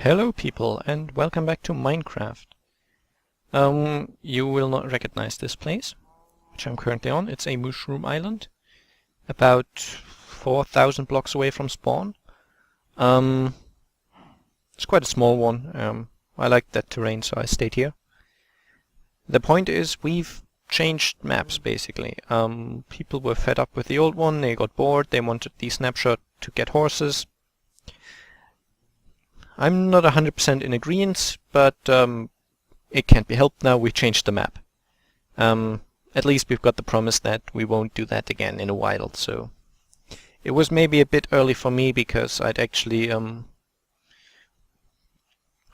Hello people and welcome back to Minecraft. You will not recognize this place, which I'm currently on. It's a mushroom island, about 4,000 blocks away from spawn. It's quite a small one. I like that terrain, so I stayed here. The point is, we've changed maps basically. People were fed up with the old one, they got bored, they wanted the snapshot to get horses. I'm not 100% in agreement, but it can't be helped now. We've changed the map. At least we've got the promise that we won't do that again in a while. So it was maybe a bit early for me because I'd actually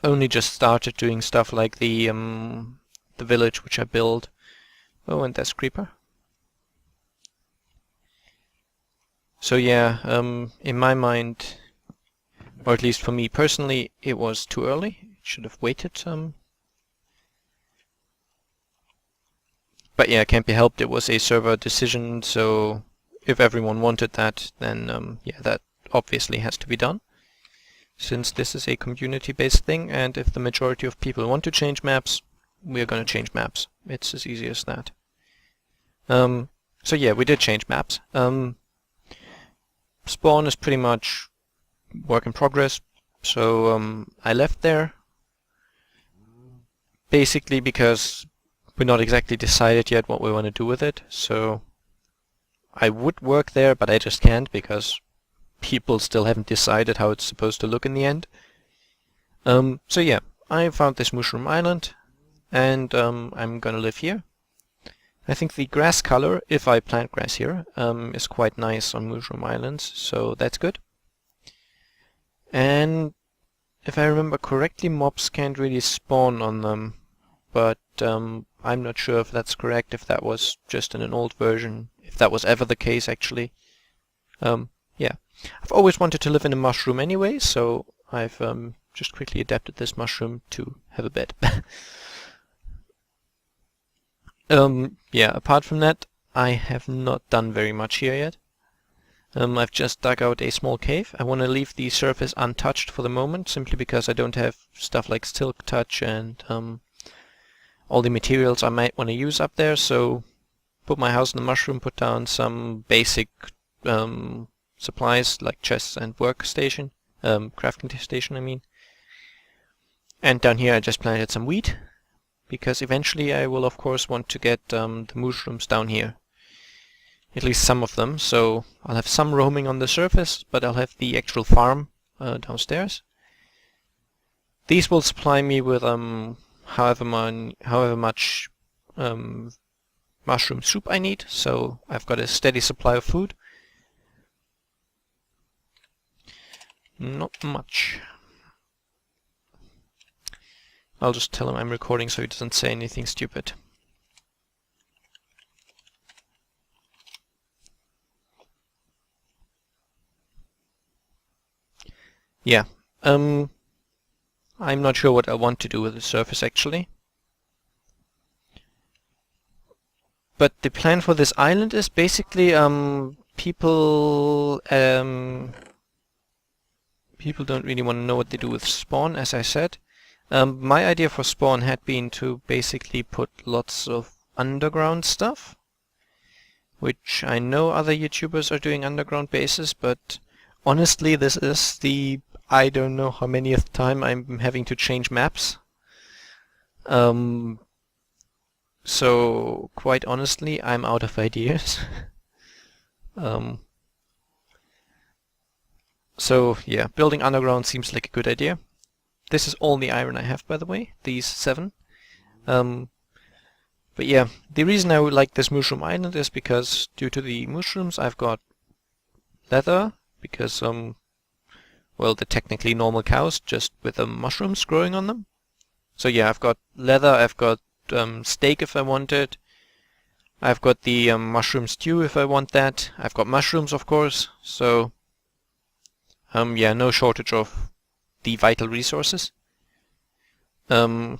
only just started doing stuff like the village which I built. Oh, and there's creeper. So yeah, in my mind, or at least for me personally, it was too early. It should have waited. But yeah, it can't be helped. It was a server decision, so if everyone wanted that, then yeah, that obviously has to be done. Since this is a community-based thing, and if the majority of people want to change maps, we're going to change maps. It's as easy as that. So yeah, we did change maps. Spawn is pretty much work in progress, so I left there basically because we're not exactly decided yet what we want to do with it. So I would work there, but I just can't because people still haven't decided how it's supposed to look in the end. So yeah, I found this mushroom island and I'm gonna live here. I think the grass color, if I plant grass here, is quite nice on mushroom islands, so that's good. And if I remember correctly, mobs can't really spawn on them, but I'm not sure if that's correct, if that was just in an old version, if that was ever the case actually. Yeah, I've always wanted to live in a mushroom anyway, so I've just quickly adapted this mushroom to have a bed. Yeah, apart from that, I have not done very much here yet. I've just dug out a small cave. I want to leave the surface untouched for the moment, simply because I don't have stuff like silk touch and all the materials I might want to use up there, so put my house in the mushroom, put down some basic supplies like chests and workstation, crafting station I mean. And down here I just planted some wheat, because eventually I will of course want to get the mushrooms down here. At least some of them, so I'll have some roaming on the surface, but I'll have the actual farm downstairs. These will supply me with however much mushroom soup I need, so I've got a steady supply of food. Not much. I'll just tell him I'm recording so he doesn't say anything stupid. Yeah, I'm not sure what I want to do with the surface actually. But the plan for this island is basically people don't really want to know what they do with spawn, as I said. My idea for spawn had been to basically put lots of underground stuff, which I know other YouTubers are doing underground bases, but honestly this is the I don't know how manyth time I'm having to change maps. So quite honestly, I'm out of ideas. So yeah, building underground seems like a good idea. This is all the iron I have, by the way, these 7. But yeah, the reason I would like this mushroom island is because due to the mushrooms I've got leather, because well, they're technically normal cows, just with the mushrooms growing on them. So yeah, I've got leather, I've got steak if I want it, I've got the mushroom stew if I want that, I've got mushrooms of course, so yeah, no shortage of the vital resources. All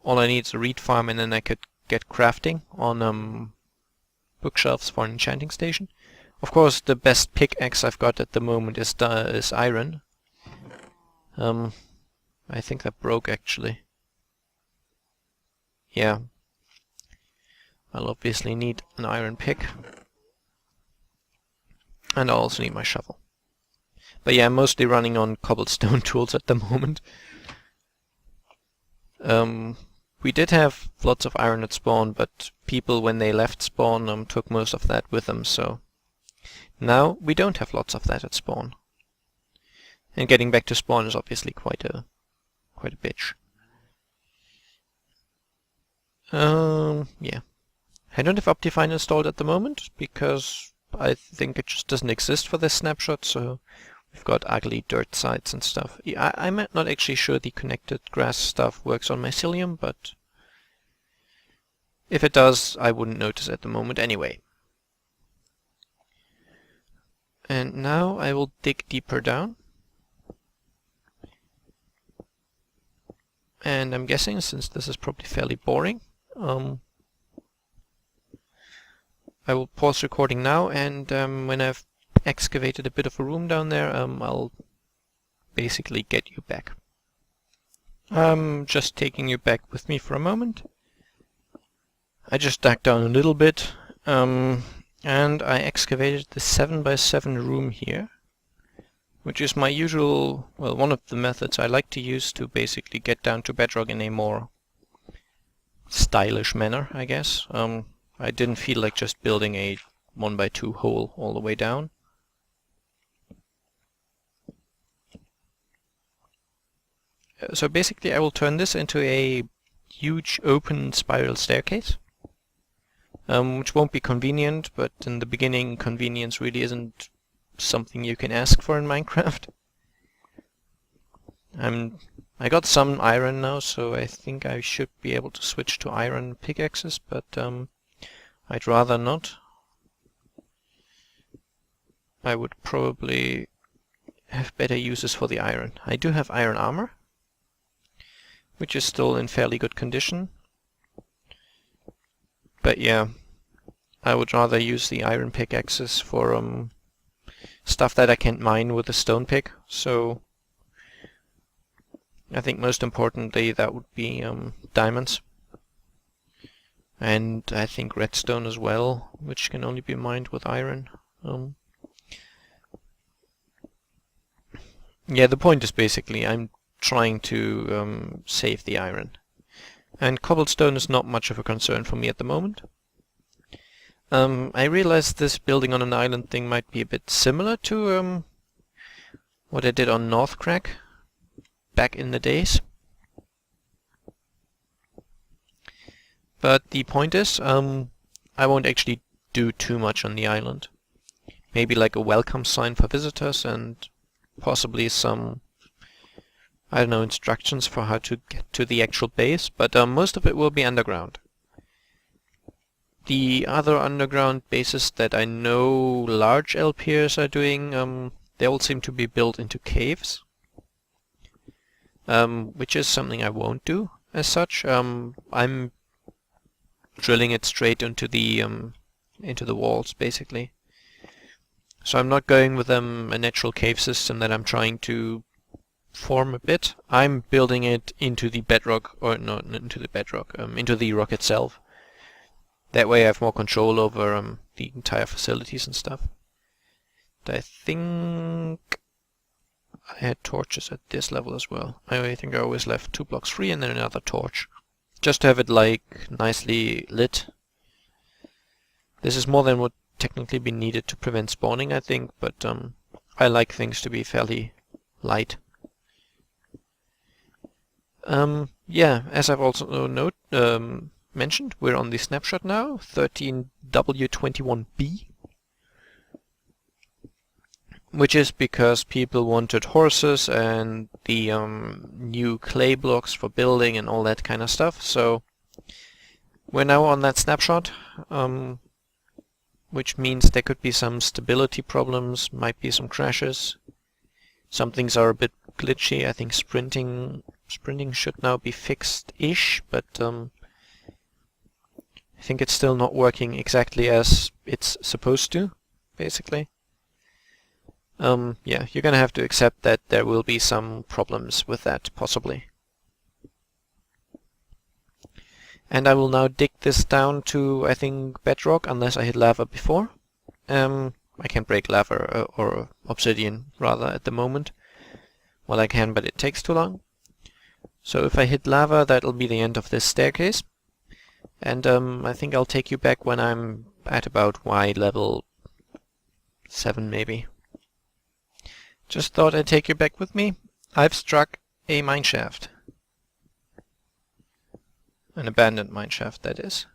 I need is a reed farm and then I could get crafting on bookshelves for an enchanting station. Of course, the best pickaxe I've got at the moment is iron. I think that broke actually. Yeah. I'll obviously need an iron pick. And I'll also need my shovel. But yeah, I'm mostly running on cobblestone tools at the moment. We did have lots of iron at spawn, but people, when they left spawn, took most of that with them, so now we don't have lots of that at spawn. And getting back to spawn is obviously quite a bitch. Yeah. I don't have Optifine installed at the moment, because I think it just doesn't exist for this snapshot, so we've got ugly dirt sites and stuff. Yeah, I'm not actually sure the connected grass stuff works on mycelium, but if it does, I wouldn't notice at the moment anyway. And now I will dig deeper down. And I'm guessing, since this is probably fairly boring, I will pause recording now, and when I've excavated a bit of a room down there, I'll basically get you back. I'm just taking you back with me for a moment. I just dug down a little bit, and I excavated the 7x7 room here, which is my usual, well, one of the methods I like to use to basically get down to bedrock in a more stylish manner, I guess. I didn't feel like just building a 1x2 hole all the way down. So basically I will turn this into a huge open spiral staircase, which won't be convenient, but in the beginning convenience really isn't something you can ask for in Minecraft. I got some iron now, so I think I should be able to switch to iron pickaxes, but I'd rather not. I would probably have better uses for the iron. I do have iron armor, which is still in fairly good condition. But yeah, I would rather use the iron pickaxes for stuff that I can't mine with a stone pick. So I think most importantly that would be diamonds. And I think redstone as well, which can only be mined with iron. Yeah, the point is basically I'm trying to save the iron. And cobblestone is not much of a concern for me at the moment. I realized this building on an island thing might be a bit similar to what I did on North Crack back in the days. But the point is, I won't actually do too much on the island. Maybe like a welcome sign for visitors and possibly some, I don't know, instructions for how to get to the actual base, but most of it will be underground. The other underground bases that I know large LPers are doing, they all seem to be built into caves, which is something I won't do as such. I'm drilling it straight into the walls, basically. So I'm not going with a natural cave system that I'm trying to form a bit. I'm building it into the bedrock, or not into the bedrock, into the rock itself. That way I have more control over the entire facilities and stuff. I think I had torches at this level as well. I think I always left 2 blocks free and then another torch, just to have it like nicely lit. This is more than would technically be needed to prevent spawning, I think, but I like things to be fairly light. Yeah, as I've also mentioned, we're on the snapshot now, 13W21B, which is because people wanted horses and the new clay blocks for building and all that kind of stuff. So we're now on that snapshot, which means there could be some stability problems, might be some crashes. Some things are a bit glitchy. I think sprinting should now be fixed-ish, but I think it's still not working exactly as it's supposed to, basically. Yeah, you're gonna have to accept that there will be some problems with that, possibly. And I will now dig this down to, I think, bedrock, unless I hit lava before. I can break lava or obsidian, rather, at the moment. Well, I can, but it takes too long. So if I hit lava, that'll be the end of this staircase. And I think I'll take you back when I'm at about Y level 7, maybe. Just thought I'd take you back with me. I've struck a mineshaft. An abandoned mineshaft, that is.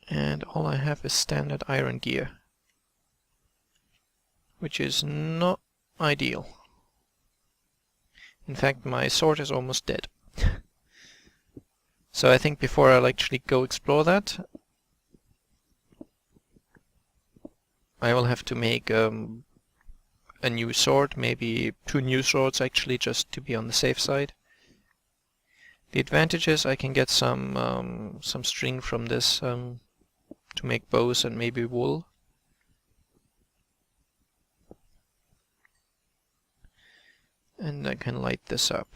And all I have is standard iron gear, which is not ideal. In fact, my sword is almost dead. So I think before I'll actually go explore that, I will have to make a new sword, maybe 2 new swords actually, just to be on the safe side. The advantage is I can get some string from this to make bows and maybe wool. And I can light this up.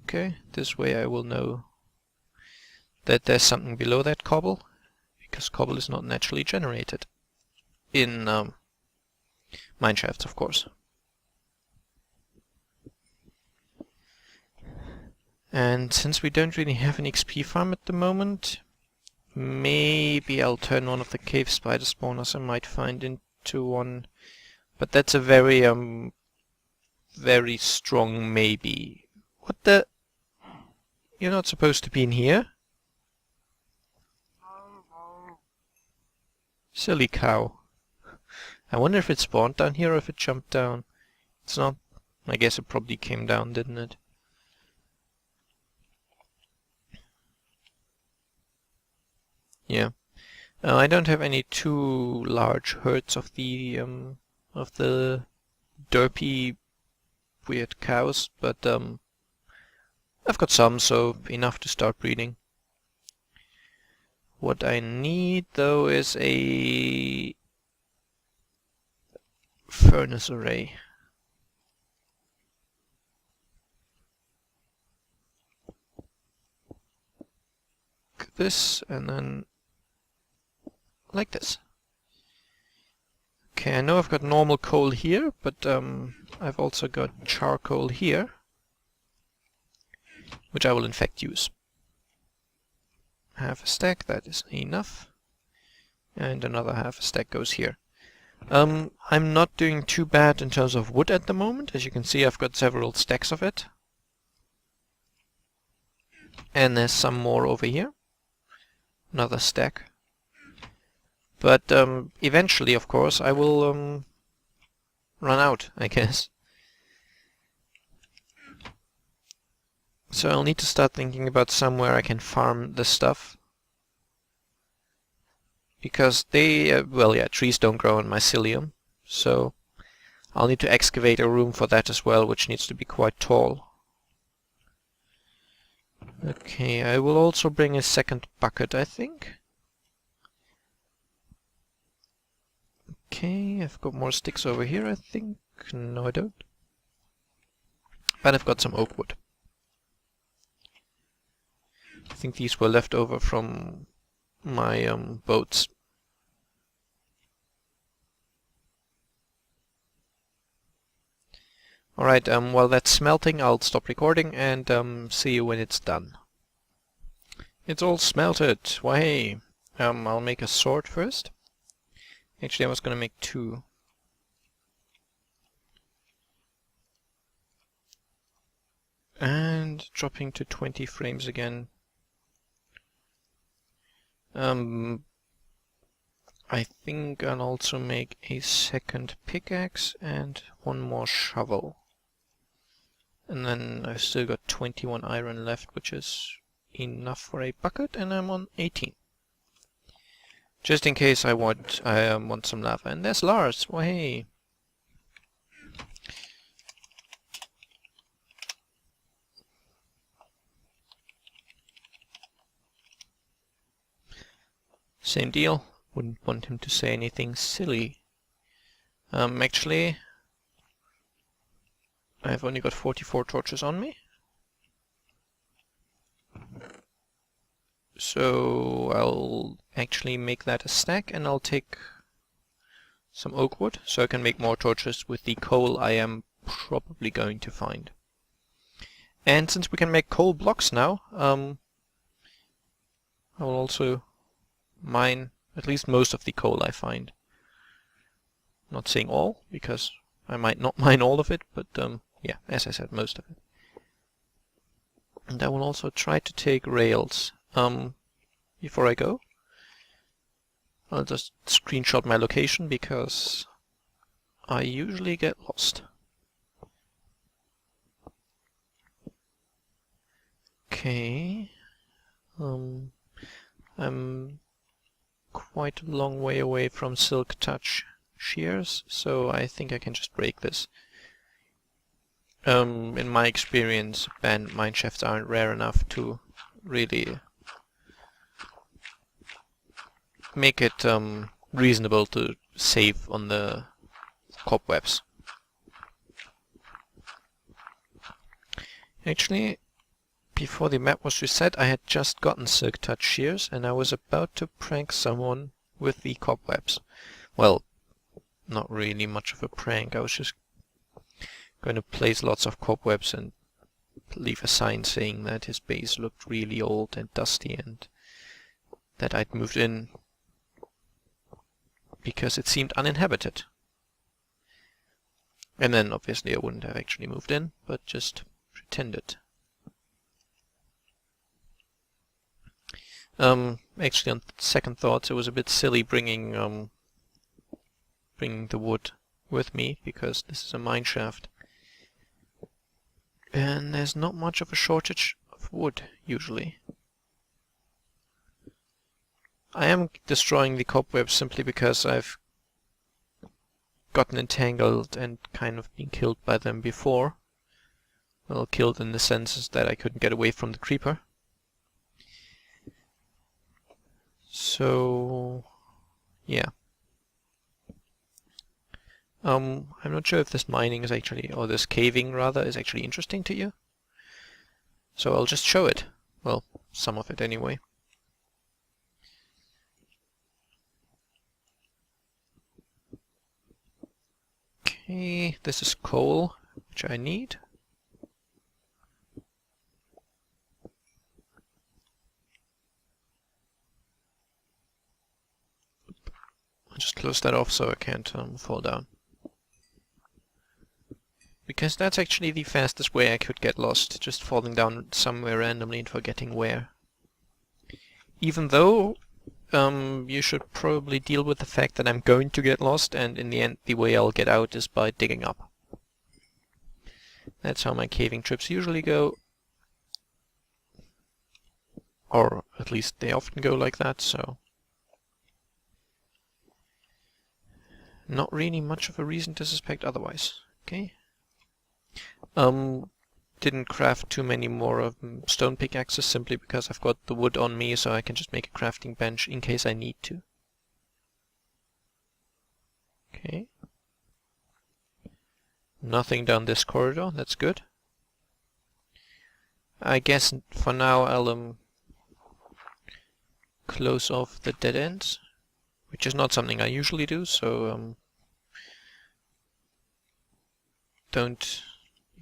Okay, this way I will know that there's something below that cobble, because cobble is not naturally generated in mineshafts, of course. And since we don't really have an XP farm at the moment, maybe I'll turn one of the cave spider spawners I might find into one, but that's a very very strong maybe. What the? You're not supposed to be in here? Silly cow. I wonder if it spawned down here or if it jumped down. It's not. I guess it probably came down, didn't it? Yeah. I don't have any too large herds of the derpy weird cows, but I've got some, so enough to start breeding. What I need though is a furnace array. This and then like this. Okay, I know I've got normal coal here, but I've also got charcoal here, which I will in fact use. Half a stack, that is enough. And another half a stack goes here. I'm not doing too bad in terms of wood at the moment. As you can see, I've got several stacks of it. And there's some more over here. Another stack. But eventually, of course, I will run out, I guess. So I'll need to start thinking about somewhere I can farm this stuff. Because they, well, yeah, trees don't grow in mycelium, so I'll need to excavate a room for that as well, which needs to be quite tall. Okay, I will also bring a second bucket, I think. Okay, I've got more sticks over here, I think. No, I don't. But I've got some oak wood. I think these were left over from my boats. Alright, while that's smelting, I'll stop recording and see you when it's done. It's all smelted. Why, hey. I'll make a sword first. Actually, I was gonna make 2. And dropping to 20 frames again. I think I'll also make a second pickaxe and 1 more shovel. And then I've still got 21 iron left, which is enough for a bucket, and I'm on 18. Just in case I want some lava. And there's Lars. Why, hey. Same deal. Wouldn't want him to say anything silly. Actually, I've only got 44 torches on me. So I'll actually make that a stack, and I'll take some oak wood so I can make more torches with the coal I am probably going to find. And since we can make coal blocks now, I will also mine at least most of the coal I find. Not saying all, because I might not mine all of it, but yeah, as I said, most of it. And I will also try to take rails. Before I go, I'll just screenshot my location because I usually get lost. Okay, I'm quite a long way away from Silk Touch shears, so I think I can just break this. In my experience, abandoned mineshafts aren't rare enough to really make it reasonable to save on the cobwebs. Actually, before the map was reset, I had just gotten Silk Touch shears, and I was about to prank someone with the cobwebs. Well, not really much of a prank. I was just going to place lots of cobwebs and leave a sign saying that his base looked really old and dusty and that I'd moved in because it seemed uninhabited. And then obviously I wouldn't have actually moved in, but just pretended. Actually, on second thoughts, it was a bit silly bringing the wood with me, because this is a mine shaft. And there's not much of a shortage of wood, usually. I am destroying the cobwebs simply because I've gotten entangled and kind of been killed by them before. Well, killed in the sense that I couldn't get away from the creeper. So, yeah. I'm not sure if this mining is actually, or this caving rather, is actually interesting to you. So I'll just show it. Well, some of it anyway. Okay, this is coal, which I need. I'll just close that off so I can't fall down. Because that's actually the fastest way I could get lost, just falling down somewhere randomly and forgetting where. Even though you should probably deal with the fact that I'm going to get lost, and in the end the way I'll get out is by digging up. That's how my caving trips usually go. Or at least they often go like that, so... not really much of a reason to suspect otherwise. Okay. Didn't craft too many more stone pickaxes simply because I've got the wood on me, so I can just make a crafting bench in case I need to. Okay. Nothing down this corridor, that's good. I guess for now I'll close off the dead ends, which is not something I usually do, so don't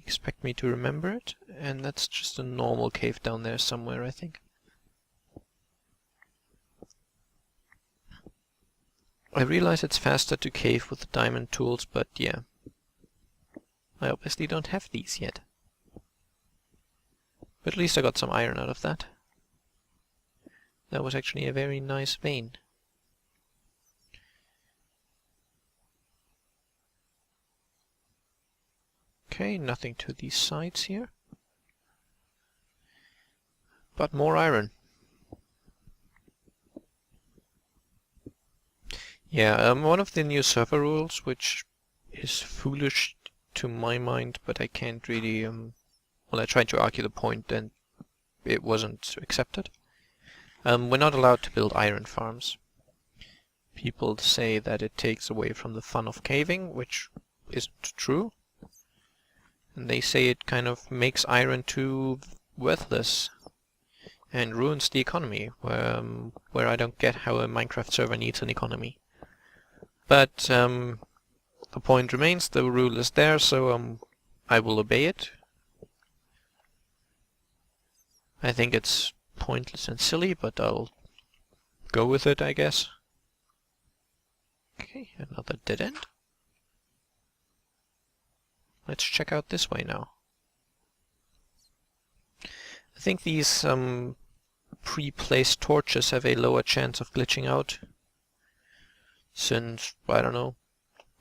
expect me to remember it. And that's just a normal cave down there somewhere, I think. I realize it's faster to cave with the diamond tools, but yeah. I obviously don't have these yet. But at least I got some iron out of that. That was actually a very nice vein. Okay, nothing to these sides here. But more iron. Yeah, one of the new server rules, which is foolish to my mind, but I can't really... well, I tried to argue the point and it wasn't accepted. We're not allowed to build iron farms. People say that it takes away from the fun of caving, which isn't true. And they say it kind of makes iron too worthless and ruins the economy, where I don't get how a Minecraft server needs an economy. But the point remains, the rule is there, so I will obey it. I think it's pointless and silly, but I'll go with it, I guess. Okay, another dead end. Let's check out this way now. I think these pre-placed torches have a lower chance of glitching out, since, I don't know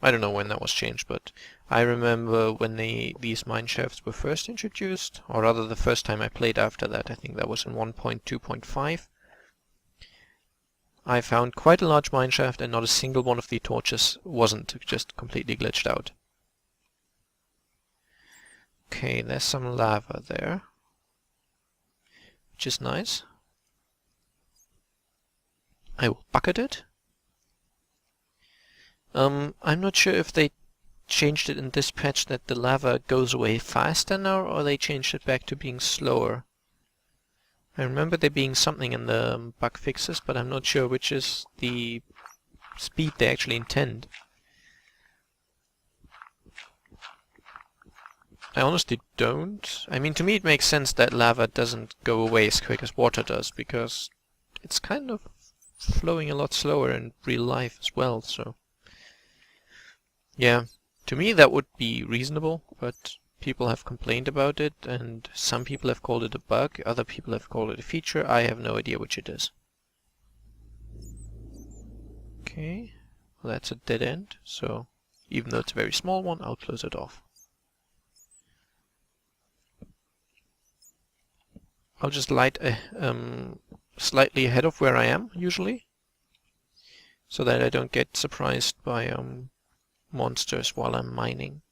when that was changed, but I remember when these mine shafts were first introduced, or rather the first time I played after that, I think that was in 1.2.5. I found quite a large mine shaft and not a single one of the torches wasn't just completely glitched out. Okay, there's some lava there, which is nice. I will bucket it. I'm not sure if they changed it in this patch that the lava goes away faster now, or they changed it back to being slower. I remember there being something in the bug fixes, but I'm not sure which is the speed they actually intend. I honestly don't. I mean, to me it makes sense that lava doesn't go away as quick as water does, because it's kind of flowing a lot slower in real life as well, so... yeah, to me that would be reasonable, but people have complained about it, and some people have called it a bug, other people have called it a feature. I have no idea which it is. Okay, well, that's a dead end, so even though it's a very small one, I'll close it off. I'll just light slightly ahead of where I am, usually, so that I don't get surprised by monsters while I'm mining.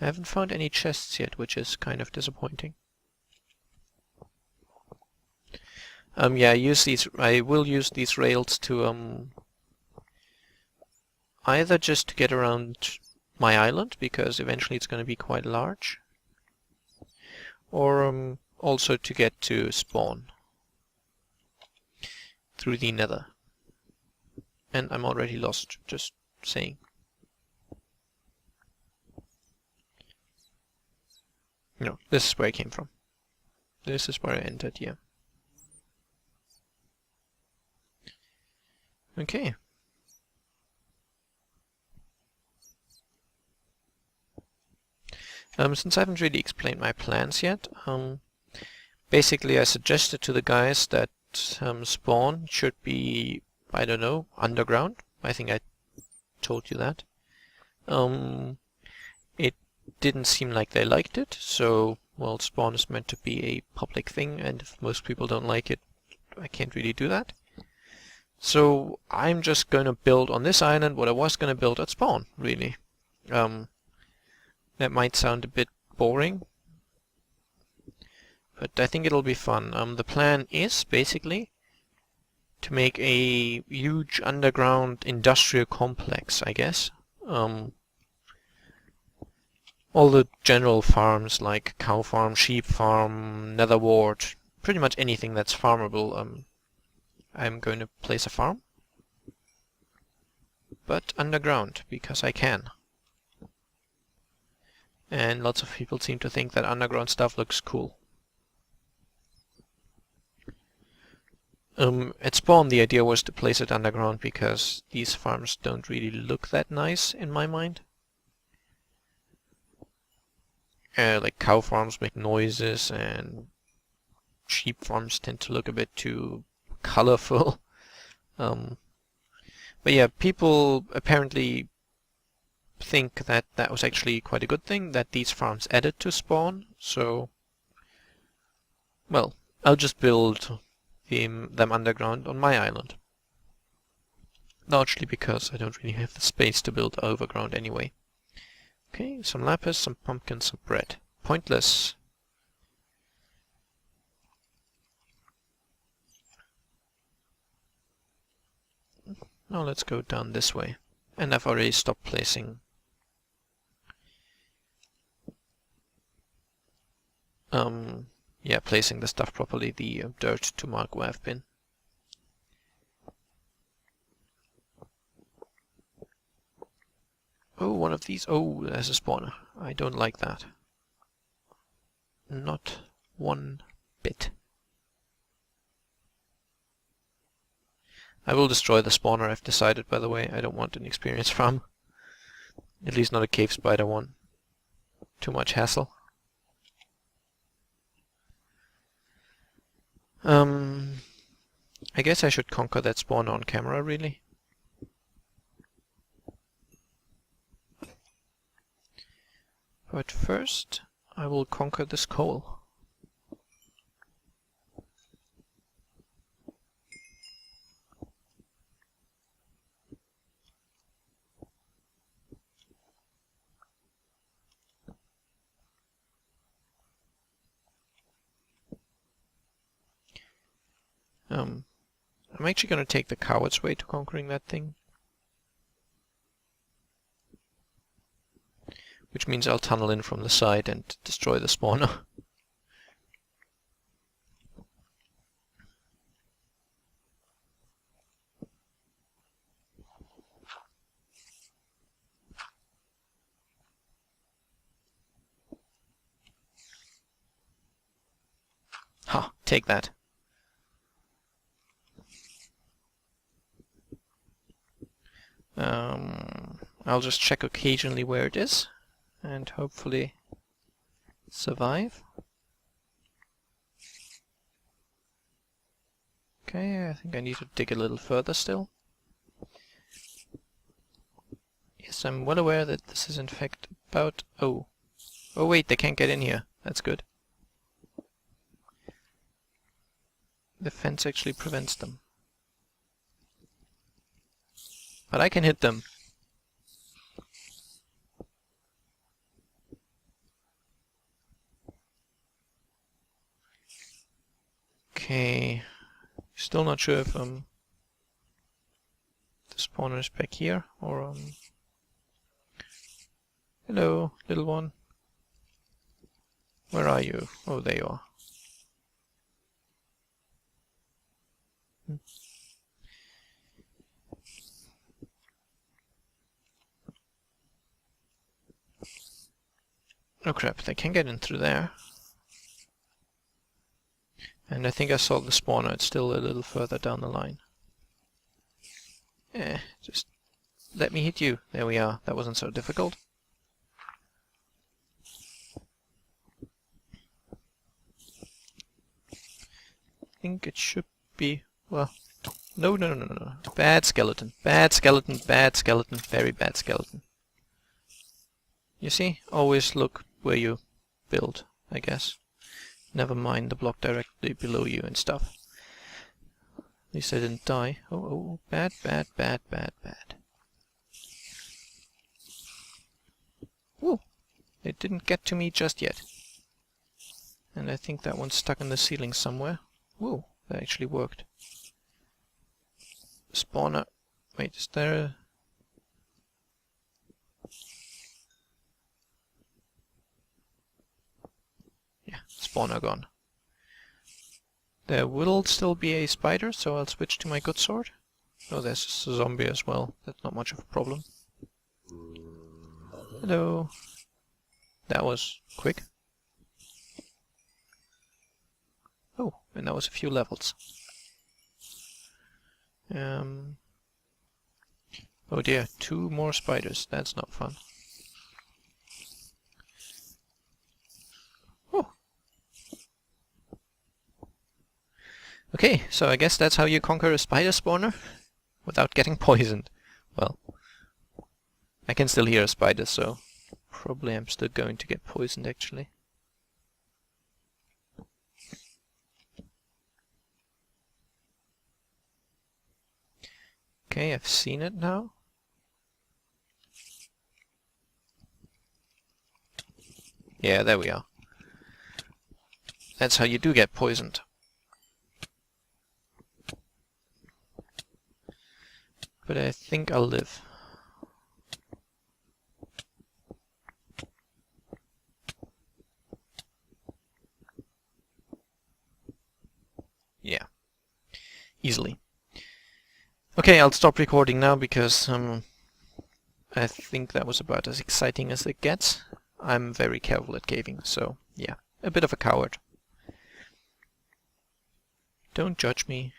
I haven't found any chests yet, which is kind of disappointing. Yeah, I will use these rails to either just to get around my island, because eventually it's going to be quite large, or also to get to spawn through the nether. And I'm already lost, just saying. No, this is where I came from. This is where I entered, yeah. Okay. Since I haven't really explained my plans yet, basically I suggested to the guys that spawn should be, I don't know, underground. I think I told you that. It didn't seem like they liked it, so, well, spawn is meant to be a public thing, and if most people don't like it, I can't really do that. So I'm just going to build on this island what I was going to build at spawn, really. That might sound a bit boring, but I think it'll be fun. The plan is basically to make a huge underground industrial complex, I guess. All the general farms, like cow farm, sheep farm, nether ward, pretty much anything that's farmable, I'm going to place a farm. But underground, because I can. And lots of people seem to think that underground stuff looks cool. At spawn the idea was to place it underground because these farms don't really look that nice in my mind. Like cow farms make noises and sheep farms tend to look a bit too colorful. But yeah, people apparently think that that was actually quite a good thing that these farms added to spawn, so well, I'll just build them underground on my island. Largely because I don't really have the space to build overground anyway. Okay, some lapis, some pumpkins, some bread. Pointless. Now let's go down this way. And I've already stopped placing placing the stuff properly, the dirt to mark where I've been. Oh, one of these. Oh, there's a spawner. I don't like that. Not one bit. I will destroy the spawner, I've decided, by the way. I don't want an experience farm. At least not a cave spider one. Too much hassle. I guess I should conquer that spawner on camera, really. But first, I will conquer this coal. I'm actually going to take the coward's way to conquering that thing. Which means I'll tunnel in from the side and destroy the spawner. Ha! Take that. I'll just check occasionally where it is, and hopefully survive. Okay, I think I need to dig a little further still. Yes, I'm well aware that this is in fact about... Oh wait, they can't get in here. That's good. The fence actually prevents them. But I can hit them. Okay, still not sure if the spawner is back here or hello, little one. Where are you? Oh, there you are. Oh crap, they can get in through there. And I think I saw the spawner, it's still a little further down the line. Just let me hit you. There we are, that wasn't so difficult. I think it should be, well, no. Bad skeleton, bad skeleton, bad skeleton, very bad skeleton. You see, always look where you build, I guess. Never mind the block directly below you and stuff. At least I didn't die. Oh, bad. Whoa! It didn't get to me just yet. And I think that one's stuck in the ceiling somewhere. Whoa, that actually worked. Spawner. Wait, is there a... Yeah, spawner gone. There will still be a spider, so I'll switch to my good sword. Oh, there's a zombie as well. That's not much of a problem. Hello. That was quick. Oh, and that was a few levels. Oh dear, 2 more spiders. That's not fun. Oh. Okay, so I guess that's how you conquer a spider spawner without getting poisoned. Well, I can still hear a spider, so probably I'm still going to get poisoned actually. Okay, I've seen it now. Yeah, there we are. That's how you do get poisoned. but I think I'll live. Yeah, easily. Okay, I'll stop recording now because I think that was about as exciting as it gets. I'm very careful at caving, so yeah, a bit of a coward. Don't judge me.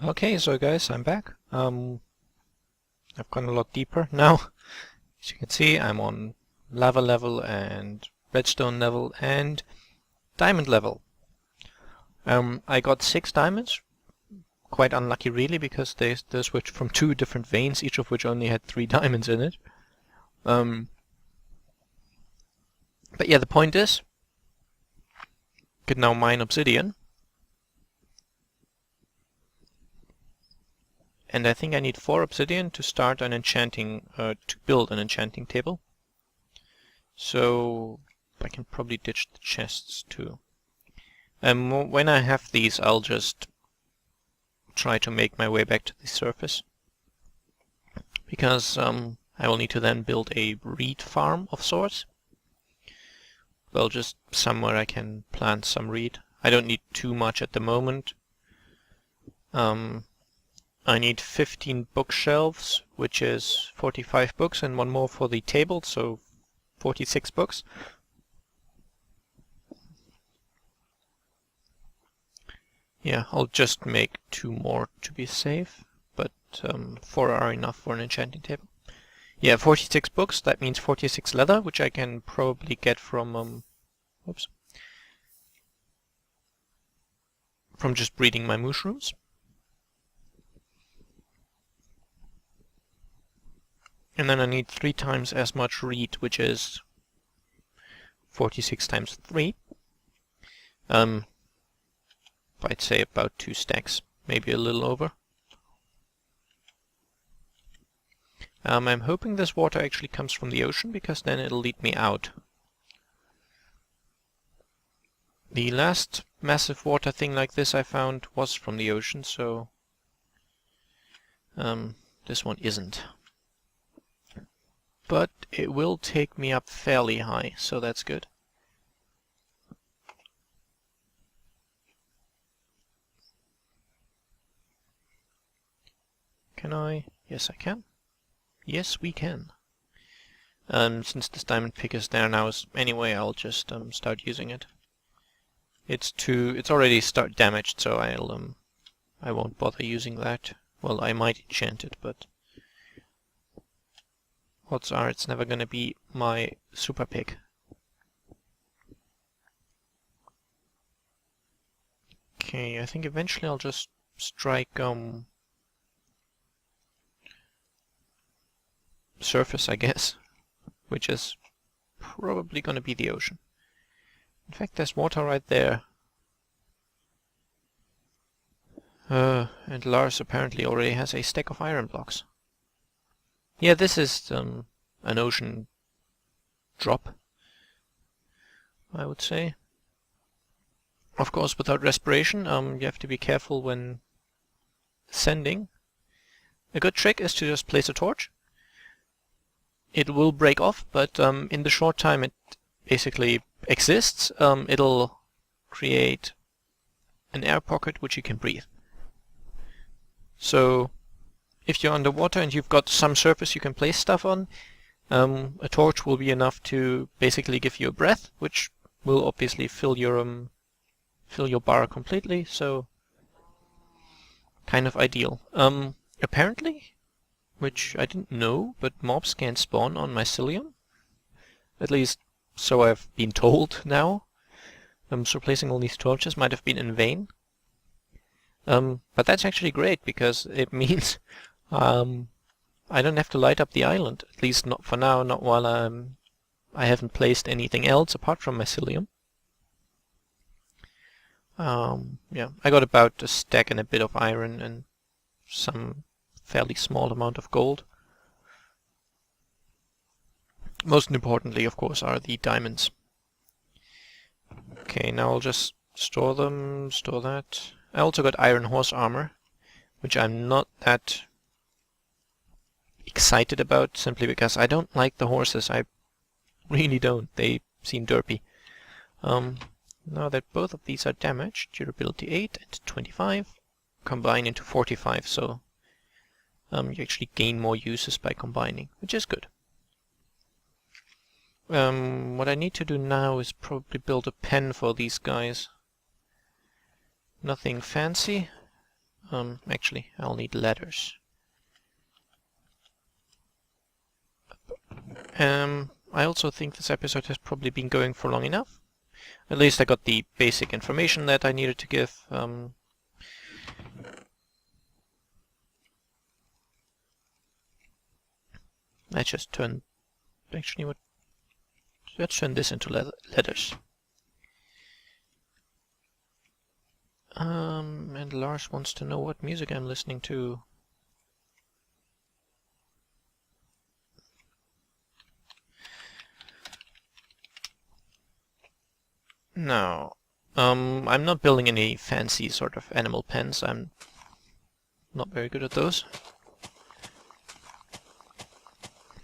Okay, so guys, I'm back. I've gone a lot deeper now. As you can see, I'm on lava level and redstone level and diamond level. I got 6 diamonds. Quite unlucky really, because they switched from 2 different veins, each of which only had 3 diamonds in it. But yeah, the point is, could now mine obsidian. And I think I need 4 obsidian to start an enchanting, to build an enchanting table. So I can probably ditch the chests too. When I have these, I'll just try to make my way back to the surface, because I will need to then build a reed farm of sorts. Well, just somewhere I can plant some reed. I don't need too much at the moment. I need 15 bookshelves, which is 45 books, and 1 more for the table, so 46 books. Yeah, I'll just make 2 more to be safe, but 4 are enough for an enchanting table. Yeah, 46 books, that means 46 leather, which I can probably get from, from just breeding my mushrooms. And then I need 3 times as much reed, which is 46 times 3. I'd say about 2 stacks, maybe a little over. I'm hoping this water actually comes from the ocean, because then it'll lead me out. The last massive water thing like this I found was from the ocean, so this one isn't. But it will take me up fairly high, so that's good. Can I? Yes, I can. Yes, we can. Since this diamond pick is there now anyway, I'll just start using it. It's already damaged, so I won't bother using that. Well, I might enchant it, but odds are it's never gonna be my super pick. Okay, I think eventually I'll just strike surface, I guess, which is probably gonna be the ocean. In fact, there's water right there. And Lars apparently already has a stack of iron blocks. Yeah, this is an ocean drop, I would say. Of course, without respiration, you have to be careful when ascending. A good trick is to just place a torch. It will break off, but in the short time it basically exists, it'll create an air pocket which you can breathe. So if you're underwater and you've got some surface you can place stuff on, a torch will be enough to basically give you a breath, which will obviously fill your bar completely, so kind of ideal. Apparently, which I didn't know, but mobs can't spawn on mycelium. At least so I've been told now. So placing all these torches might have been in vain. But that's actually great, because it means I don't have to light up the island, at least not for now, not while I haven't placed anything else apart from mycelium. Yeah, I got about a stack and a bit of iron and some fairly small amount of gold. Most importantly, of course, are the diamonds. Okay, now I'll just store them, store that. I also got iron horse armor, which I'm not that excited about, simply because I don't like the horses. I really don't. They seem derpy. Now that both of these are damaged, durability 8 and 25 combine into 45, so you actually gain more uses by combining, which is good. What I need to do now is probably build a pen for these guys. Nothing fancy. Actually, I'll need ladders. I also think this episode has probably been going for long enough. At least I got the basic information that I needed to give. Let's just turn... Actually, what? Let's turn this into letters. And Lars wants to know what music I'm listening to. No. I'm not building any fancy sort of animal pens. I'm not very good at those.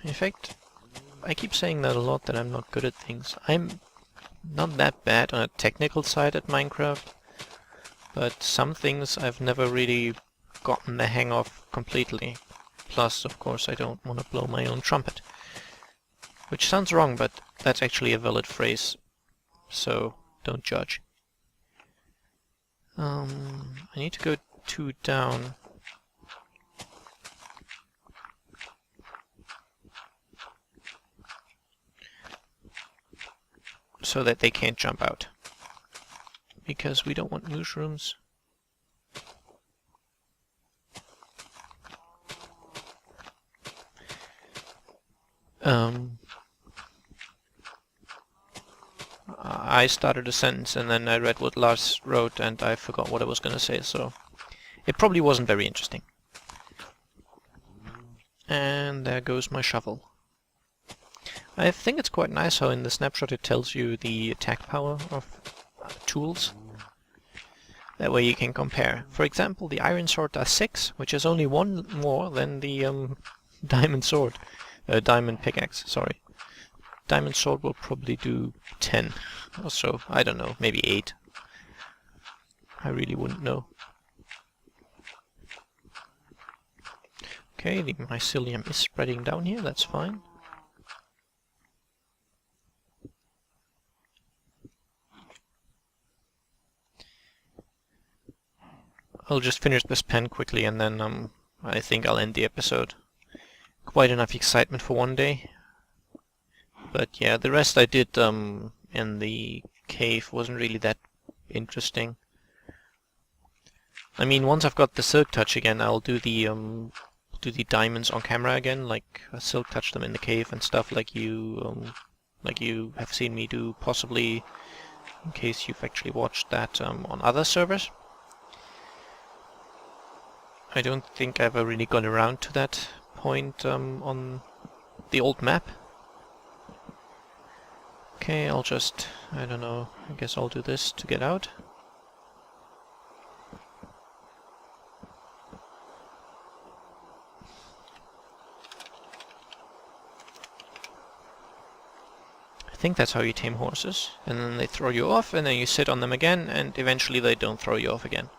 In fact, I keep saying that a lot, that I'm not good at things. I'm not that bad on a technical side at Minecraft, but some things I've never really gotten the hang of completely. Plus, of course, I don't want to blow my own trumpet. Which sounds wrong, but that's actually a valid phrase, so don't judge. I need to go 2 down. So that they can't jump out. Because we don't want mushrooms. I started a sentence and then I read what Lars wrote and I forgot what I was going to say, so it probably wasn't very interesting. And there goes my shovel. I think it's quite nice how in the snapshot it tells you the attack power of tools. That way you can compare. For example, the iron sword does 6, which is only 1 more than the diamond sword. Diamond pickaxe, sorry. Diamond sword will probably do 10 or so. I don't know, maybe 8. I really wouldn't know. Okay, the mycelium is spreading down here, that's fine. I'll just finish this pen quickly and then I think I'll end the episode. Quite enough excitement for one day. But yeah, the rest I did in the cave wasn't really that interesting. I mean, once I've got the silk touch again, I'll do the diamonds on camera again, like silk touch them in the cave and stuff, like you have seen me do, possibly, in case you've actually watched that on other servers. I don't think I've ever really got around to that point on the old map. Okay, I'll just, I don't know, I guess I'll do this to get out. I think that's how you tame horses, and then they throw you off, and then you sit on them again, and eventually they don't throw you off again.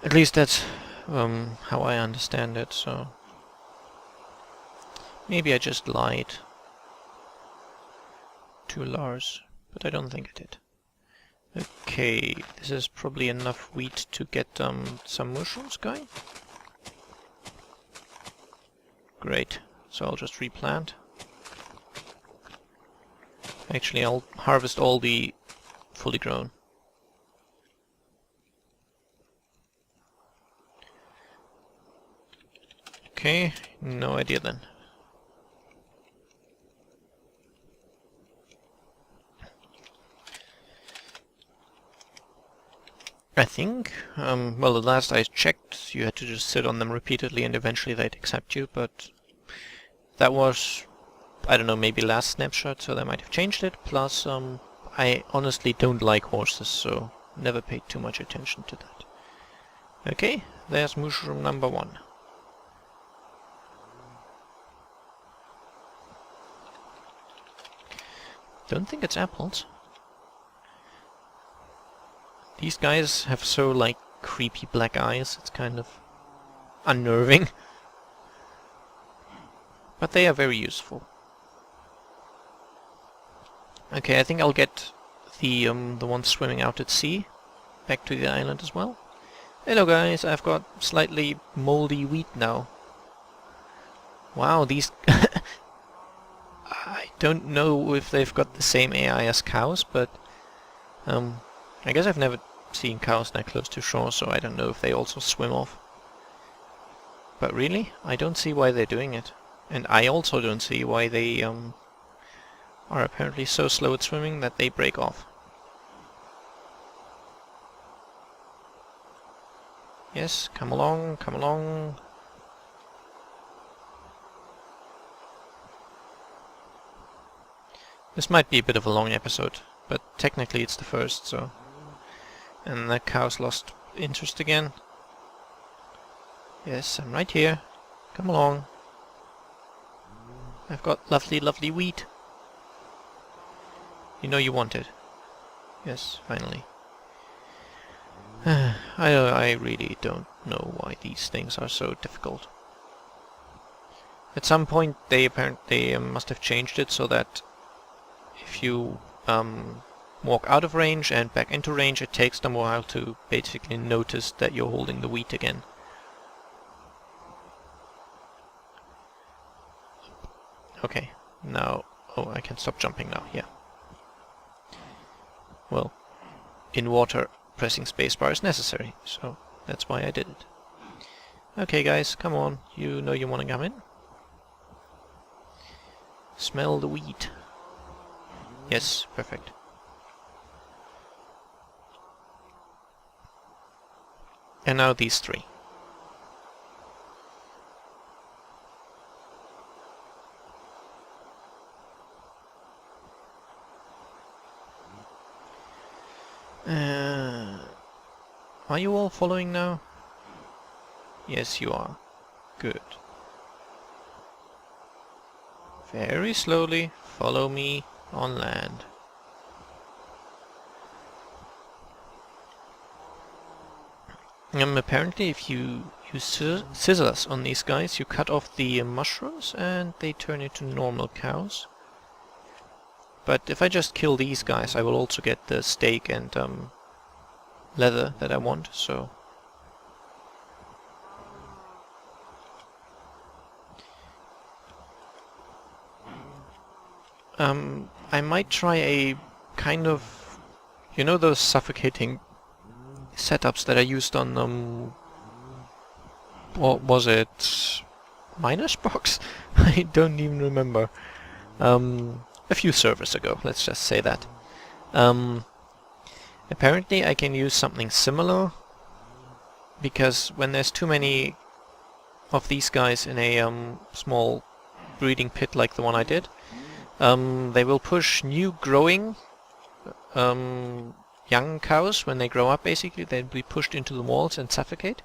At least that's how I understand it, so... Maybe I just lied to Lars, but I don't think I did. Okay, this is probably enough wheat to get some mushrooms going. Great, so I'll just replant. Actually, I'll harvest all the fully grown. Okay, no idea then. I think, well, the last I checked, you had to just sit on them repeatedly and eventually they'd accept you, but that was I don't know, maybe last snapshot, so they might have changed it. Plus, I honestly don't like horses, so never paid too much attention to that. Okay, there's mushroom number 1. Don't think it's apples. These guys have so, like, creepy black eyes, it's kind of unnerving. But they are very useful. Okay, I think I'll get the one swimming out at sea back to the island as well. Hello guys, I've got slightly moldy wheat now. Wow, these... I don't know if they've got the same AI as cows, but I guess I've never seen cows that close to shore, so I don't know if they also swim off. But really, I don't see why they're doing it. And I also don't see why they are apparently so slow at swimming that they break off. Yes, come along, come along. This might be a bit of a long episode, but technically it's the first, so... And the cow's lost interest again. Yes, I'm right here. Come along. I've got lovely, lovely wheat. You know you want it. Yes, finally. I really don't know why these things are so difficult. At some point they apparently must have changed it so that if you walk out of range and back into range, it takes them a while to basically notice that you're holding the wheat again. Okay, now... Oh, I can stop jumping now, yeah. Well, in water, pressing spacebar is necessary, so that's why I did it. Okay guys, come on, you know you want to come in. Smell the wheat. Yes, perfect. And now these 3. Are you all following now? Yes, you are. Good. Very slowly, follow me on land. Apparently if you use scissors on these guys, you cut off the mushrooms and they turn into normal cows. But if I just kill these guys, I will also get the steak and leather that I want, so... I might try a kind of... You know those suffocating setups that I used on... what was it? Miner's Box? I don't even remember. A few servers ago, let's just say that. Apparently I can use something similar, because when there's too many of these guys in a small breeding pit like the one I did, they will push new growing young cows. When they grow up, basically they'll be pushed into the walls and suffocate.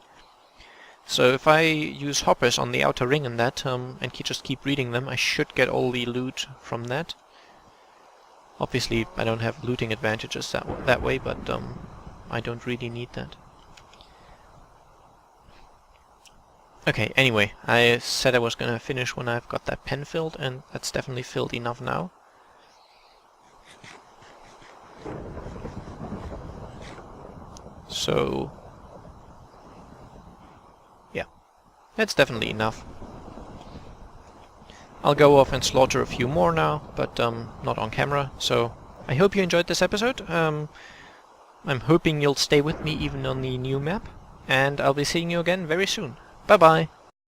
So if I use hoppers on the outer ring and that, and just keep breeding them, I should get all the loot from that. Obviously I don't have looting advantages that way, but I don't really need that. Okay, anyway, I said I was gonna finish when I've got that pen filled, and that's definitely filled enough now. So... yeah, that's definitely enough. I'll go off and slaughter a few more now, but not on camera, so I hope you enjoyed this episode. I'm hoping you'll stay with me even on the new map, and I'll be seeing you again very soon. Bye bye!